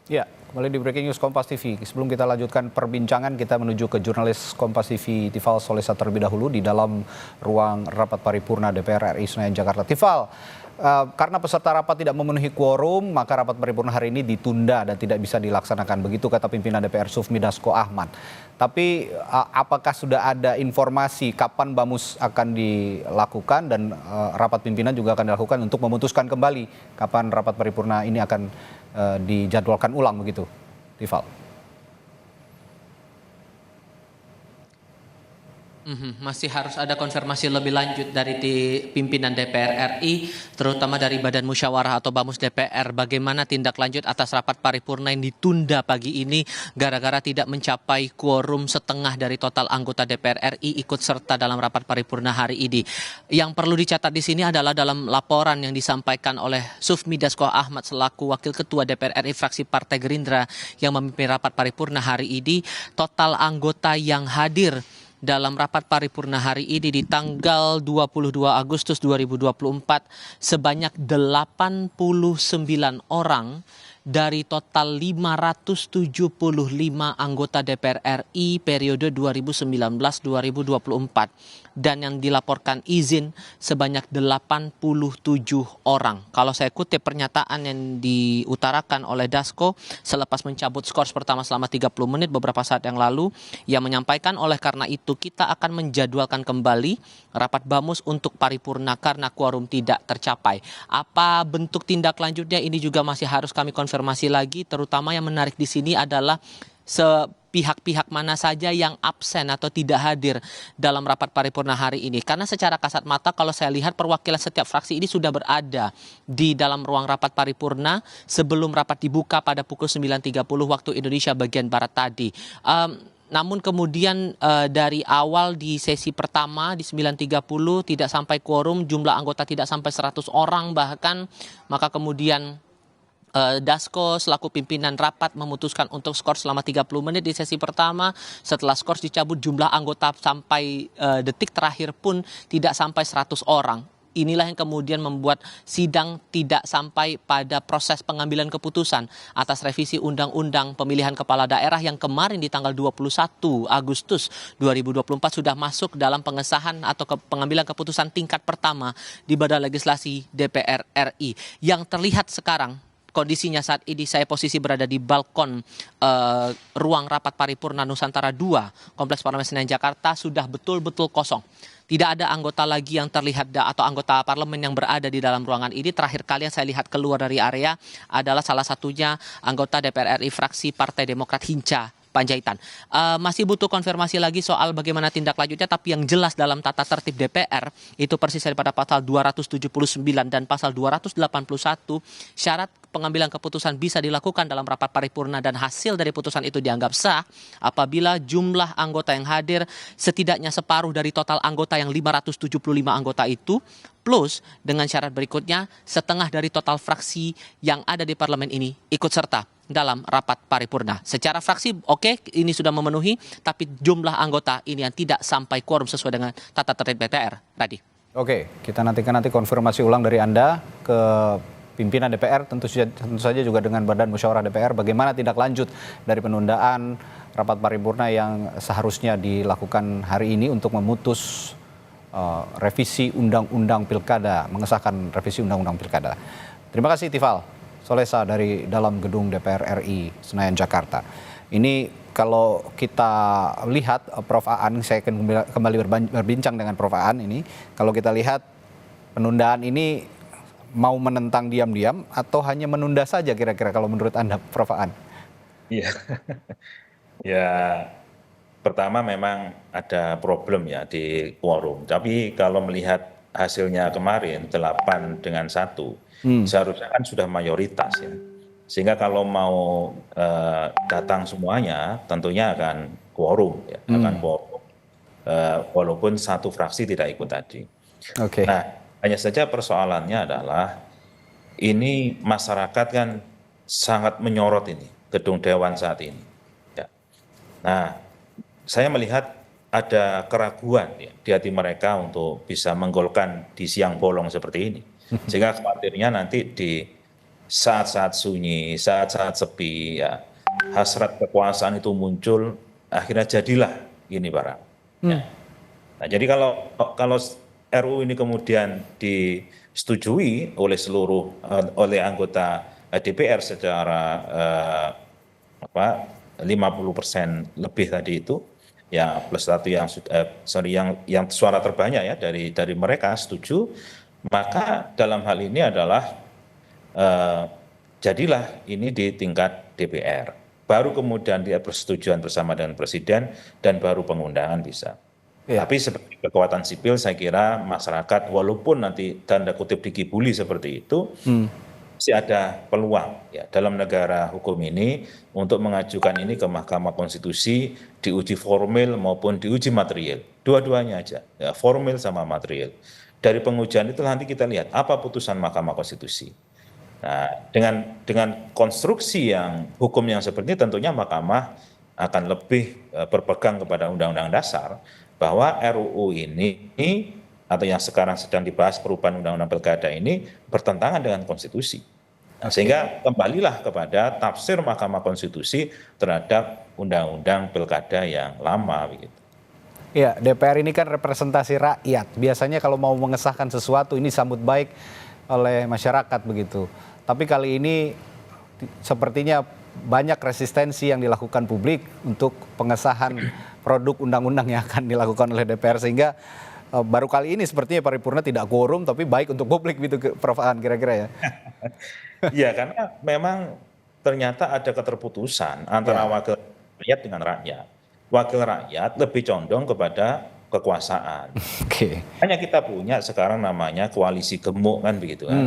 Ya, kembali di Breaking News Kompas TV. Sebelum kita lanjutkan perbincangan, kita menuju ke jurnalis Kompas TV Tifal Solesa terlebih dahulu di dalam ruang rapat paripurna DPR RI Senayan Jakarta. Tifal, karena peserta rapat tidak memenuhi quorum, maka rapat paripurna hari ini ditunda dan tidak bisa dilaksanakan. Begitu kata pimpinan DPR Sufmi Dasko Ahmad. Tapi apakah sudah ada informasi kapan BAMUS akan dilakukan dan rapat pimpinan juga akan dilakukan untuk memutuskan kembali kapan rapat paripurna ini akan dijadwalkan ulang begitu, Tifal? Masih harus ada konfirmasi lebih lanjut dari pimpinan DPR RI, terutama dari Badan Musyawarah atau BAMUS DPR, bagaimana tindak lanjut atas rapat paripurna yang ditunda pagi ini gara-gara tidak mencapai quorum setengah dari total anggota DPR RI ikut serta dalam rapat paripurna hari ini. Yang perlu dicatat di sini adalah dalam laporan yang disampaikan oleh Sufmi Dasko Ahmad selaku Wakil Ketua DPR RI fraksi Partai Gerindra yang memimpin rapat paripurna hari ini, total anggota yang hadir dalam rapat paripurna hari ini di tanggal 22 Agustus 2024 sebanyak 89 orang dari total 575 anggota DPR RI periode 2019-2024 dan yang dilaporkan izin sebanyak 87 orang. Kalau saya kutip pernyataan yang diutarakan oleh Dasko selepas mencabut skors pertama selama 30 menit beberapa saat yang lalu, yang menyampaikan oleh karena itu kita akan menjadwalkan kembali rapat BAMUS untuk paripurna karena quorum tidak tercapai. Apa bentuk tindak lanjutnya ini juga masih harus kami konfirmasi lagi, terutama yang menarik di sini adalah pihak-pihak mana saja yang absen atau tidak hadir dalam rapat paripurna hari ini. Karena secara kasat mata kalau saya lihat perwakilan setiap fraksi ini sudah berada di dalam ruang rapat paripurna sebelum rapat dibuka pada pukul 9.30 waktu Indonesia bagian Barat tadi. Namun kemudian dari awal di sesi pertama di 9.30 tidak sampai quorum, jumlah anggota tidak sampai 100 orang bahkan, maka kemudian Dasko selaku pimpinan rapat memutuskan untuk skors selama 30 menit di sesi pertama. Setelah skors dicabut, jumlah anggota sampai detik terakhir pun tidak sampai 100 orang. Inilah yang kemudian membuat sidang tidak sampai pada proses pengambilan keputusan atas revisi Undang-Undang Pemilihan Kepala Daerah yang kemarin di tanggal 21 Agustus 2024 sudah masuk dalam pengesahan atau pengambilan keputusan tingkat pertama di Badan Legislasi DPR RI. Yang terlihat sekarang kondisinya saat ini saya posisi berada di balkon ruang rapat paripurna Nusantara 2 Kompleks Parlemen Senayan Jakarta sudah betul-betul kosong. Tidak ada anggota lagi yang terlihat atau anggota parlemen yang berada di dalam ruangan ini. Terakhir kali yang saya lihat keluar dari area adalah salah satunya anggota DPR RI fraksi Partai Demokrat Hinca Panjaitan. Masih butuh konfirmasi lagi soal bagaimana tindak lanjutnya, tapi yang jelas dalam tata tertib DPR itu persis daripada pasal 279 dan pasal 281 syarat pengambilan keputusan bisa dilakukan dalam rapat paripurna dan hasil dari putusan itu dianggap sah apabila jumlah anggota yang hadir setidaknya separuh dari total anggota yang 575 anggota itu, plus dengan syarat berikutnya setengah dari total fraksi yang ada di parlemen ini ikut serta dalam rapat paripurna. Secara fraksi oke, ini sudah memenuhi, tapi jumlah anggota ini yang tidak sampai quorum sesuai dengan tata tertib DPR. Radi. Oke, kita nantikan konfirmasi ulang dari Anda ke pimpinan DPR, tentu saja juga dengan Badan Musyawarah DPR, bagaimana tindak lanjut dari penundaan rapat paripurna yang seharusnya dilakukan hari ini untuk memutus revisi Undang-Undang Pilkada, mengesahkan revisi Undang-Undang Pilkada. Terima kasih Tifal Solesa dari dalam gedung DPR RI Senayan Jakarta. Ini kalau kita lihat Prof. Aan, saya akan kembali berbincang dengan Prof. Aan ini. Kalau kita lihat penundaan ini mau menentang diam-diam atau hanya menunda saja kira-kira kalau menurut Anda, Prof. Aan? Iya, ya pertama memang ada problem ya di quorum. Tapi kalau melihat hasilnya kemarin 8-1, seharusnya kan sudah mayoritas ya. Sehingga kalau mau datang semuanya tentunya akan quorum ya, akan quorum. Walaupun satu fraksi tidak ikut tadi. Oke. Nah, hanya saja persoalannya adalah ini masyarakat kan sangat menyorot ini gedung dewan saat ini. Ya. Nah, saya melihat ada keraguan ya, di hati mereka untuk bisa menggolkan di siang bolong seperti ini. Sehingga khawatirnya nanti di saat-saat sunyi, saat-saat sepi, ya, hasrat kekuasaan itu muncul, akhirnya jadilah ini barang. Ya. Nah, jadi kalau RUU ini kemudian disetujui oleh oleh anggota DPR secara apa 50% lebih tadi itu, ya plus satu yang yang suara terbanyak ya dari mereka setuju, maka dalam hal ini adalah eh, jadilah ini di tingkat DPR. Baru kemudian dia persetujuan bersama dengan presiden dan baru pengundangan bisa. Iya. Tapi sebagai kekuatan sipil saya kira masyarakat walaupun nanti tanda kutip dikibuli seperti itu, masih ada peluang ya dalam negara hukum ini untuk mengajukan ini ke Mahkamah Konstitusi, diuji formil maupun diuji material. Dua-duanya aja, ya, formil sama material. Dari pengujian itu nanti kita lihat apa putusan Mahkamah Konstitusi. Nah, dengan konstruksi yang hukum yang seperti ini tentunya Mahkamah akan lebih berpegang kepada Undang-Undang Dasar bahwa RUU ini atau yang sekarang sedang dibahas perubahan Undang-Undang Pilkada ini bertentangan dengan konstitusi. Nah, sehingga kembalilah kepada tafsir Mahkamah Konstitusi terhadap Undang-Undang Pilkada yang lama begitu. Iya, DPR ini kan representasi rakyat. Biasanya kalau mau mengesahkan sesuatu ini sambut baik oleh masyarakat begitu. Tapi kali ini sepertinya banyak resistensi yang dilakukan publik untuk pengesahan produk undang-undang yang akan dilakukan oleh DPR sehingga baru kali ini sepertinya paripurna tidak quorum tapi baik untuk publik gitu Prof. Aan kira-kira ya. Iya, karena memang ternyata ada keterputusan antara wakil rakyat dengan rakyat. Wakil rakyat lebih condong kepada kekuasaan. Oke. Hanya kita punya sekarang namanya koalisi gemuk kan begitu kan.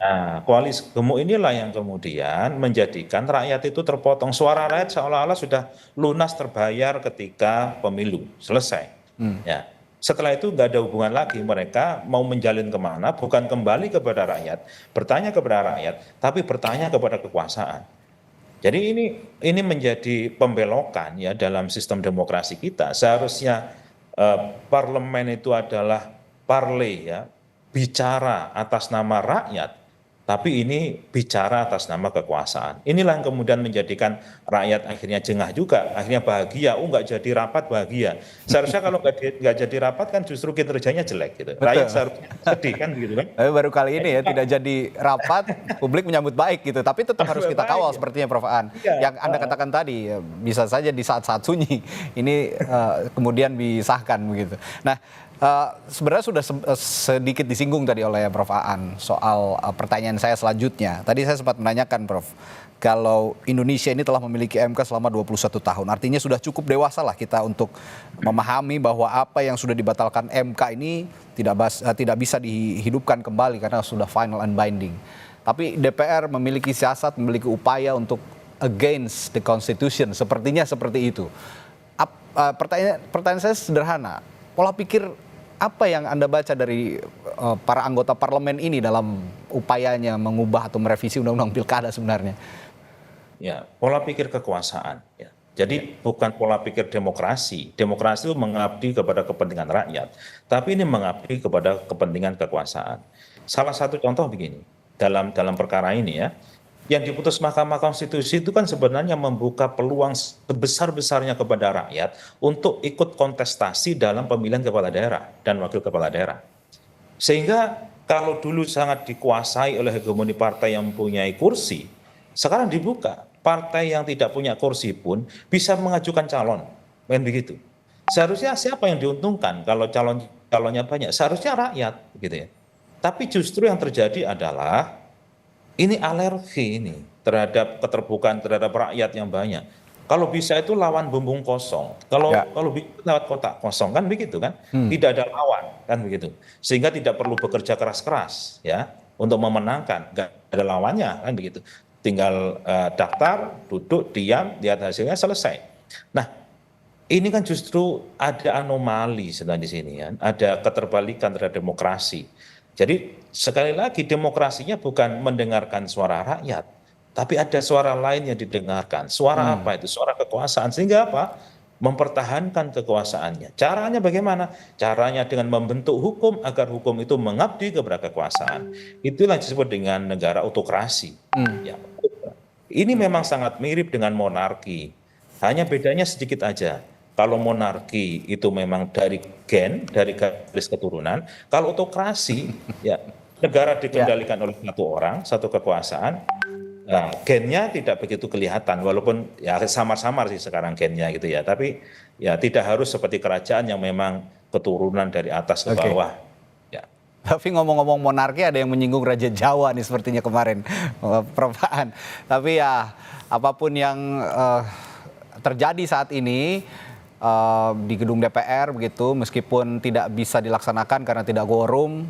Nah, koalisi gemuk inilah yang kemudian menjadikan rakyat itu terpotong. Suara rakyat seolah-olah sudah lunas terbayar ketika pemilu selesai. Ya. Setelah itu nggak ada hubungan lagi, mereka mau menjalin kemana, bukan kembali kepada rakyat, bertanya kepada rakyat, tapi bertanya kepada kekuasaan. Jadi ini menjadi pembelokan ya dalam sistem demokrasi kita. Seharusnya parlemen itu adalah parle ya, bicara atas nama rakyat, tapi ini bicara atas nama kekuasaan. Inilah yang kemudian menjadikan rakyat akhirnya jengah juga, akhirnya bahagia. Oh, nggak jadi rapat bahagia. Seharusnya kalau nggak jadi rapat kan justru kinerjanya jelek gitu. Betul. Rakyat seharusnya sedih kan begitu kan. Tapi baru kali ini ya tidak jadi rapat, publik menyambut baik gitu. Tapi tetap harus kita kawal sepertinya Prof. Aan. Iya. Yang Anda katakan tadi ya, bisa saja di saat-saat sunyi ini kemudian disahkan begitu. Nah, sebenarnya sudah sedikit disinggung tadi oleh Prof. Aan soal pertanyaan saya selanjutnya. Tadi saya sempat menanyakan Prof, kalau Indonesia ini telah memiliki MK selama 21 tahun, artinya sudah cukup dewasa lah kita untuk memahami bahwa apa yang sudah dibatalkan MK ini tidak bisa dihidupkan kembali karena sudah final and binding. Tapi DPR memiliki siasat, memiliki upaya untuk against the Constitution, sepertinya seperti itu. Pertanyaan saya sederhana, pola pikir apa yang Anda baca dari para anggota parlemen ini dalam upayanya mengubah atau merevisi undang-undang pilkada sebenarnya? Ya, pola pikir kekuasaan. Ya. Jadi bukan pola pikir demokrasi. Demokrasi itu mengabdi kepada kepentingan rakyat, tapi ini mengabdi kepada kepentingan kekuasaan. Salah satu contoh begini, dalam perkara ini ya, yang diputus Mahkamah Konstitusi itu kan sebenarnya membuka peluang sebesar-besarnya kepada rakyat untuk ikut kontestasi dalam pemilihan kepala daerah dan wakil kepala daerah. Sehingga kalau dulu sangat dikuasai oleh hegemoni partai yang mempunyai kursi, sekarang dibuka. Partai yang tidak punya kursi pun bisa mengajukan calon. Kan begitu. Seharusnya siapa yang diuntungkan kalau calonnya banyak? Seharusnya rakyat gitu ya. Tapi justru yang terjadi adalah ini alergi ini terhadap keterbukaan terhadap rakyat yang banyak. Kalau bisa itu lawan bumbung kosong. Kalau bisa lewat kotak kosong kan begitu kan? Tidak ada lawan kan begitu. Sehingga tidak perlu bekerja keras-keras ya untuk memenangkan. Nggak ada lawannya kan begitu. Tinggal daftar, duduk, diam, lihat hasilnya selesai. Nah, ini kan justru ada anomali sebenarnya di sini kan. Ada keterbalikan terhadap demokrasi. Jadi sekali lagi demokrasinya bukan mendengarkan suara rakyat, tapi ada suara lain yang didengarkan. Suara apa itu? Suara kekuasaan. Sehingga apa? mempertahankan kekuasaannya. Caranya bagaimana? Caranya dengan membentuk hukum agar hukum itu mengabdi kepada kekuasaan. Itulah disebut dengan negara autokrasi. Ya. Ini memang sangat mirip dengan monarki. Hanya bedanya sedikit aja. Kalau monarki itu memang dari dari garis keturunan. Kalau autokrasi, ya negara dikendalikan oleh satu orang, satu kekuasaan. Nah, gennya tidak begitu kelihatan, walaupun ya samar-samar sih sekarang gennya gitu ya. Tapi ya tidak harus seperti kerajaan yang memang keturunan dari atas ke bawah. Ya. Tapi ngomong-ngomong monarki, ada yang menyinggung Raja Jawa nih sepertinya kemarin, Prof. Aan. Tapi ya apapun yang terjadi saat ini di gedung DPR begitu, meskipun tidak bisa dilaksanakan karena tidak quorum,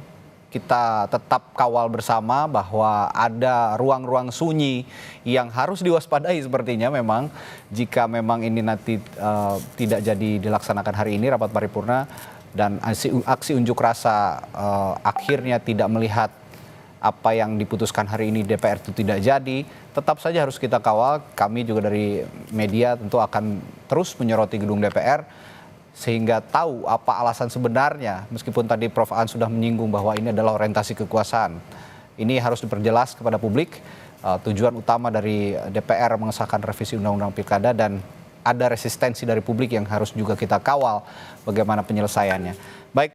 kita tetap kawal bersama bahwa ada ruang-ruang sunyi yang harus diwaspadai sepertinya memang jika memang ini nanti tidak jadi dilaksanakan hari ini rapat paripurna dan aksi unjuk rasa akhirnya tidak melihat apa yang diputuskan hari ini DPR itu tidak jadi, tetap saja harus kita kawal. Kami juga dari media tentu akan terus menyoroti gedung DPR sehingga tahu apa alasan sebenarnya, meskipun tadi Prof. Aan sudah menyinggung bahwa ini adalah orientasi kekuasaan. Ini harus diperjelas kepada publik, tujuan utama dari DPR mengesahkan revisi Undang-Undang Pilkada, dan ada resistensi dari publik yang harus juga kita kawal bagaimana penyelesaiannya. Baik.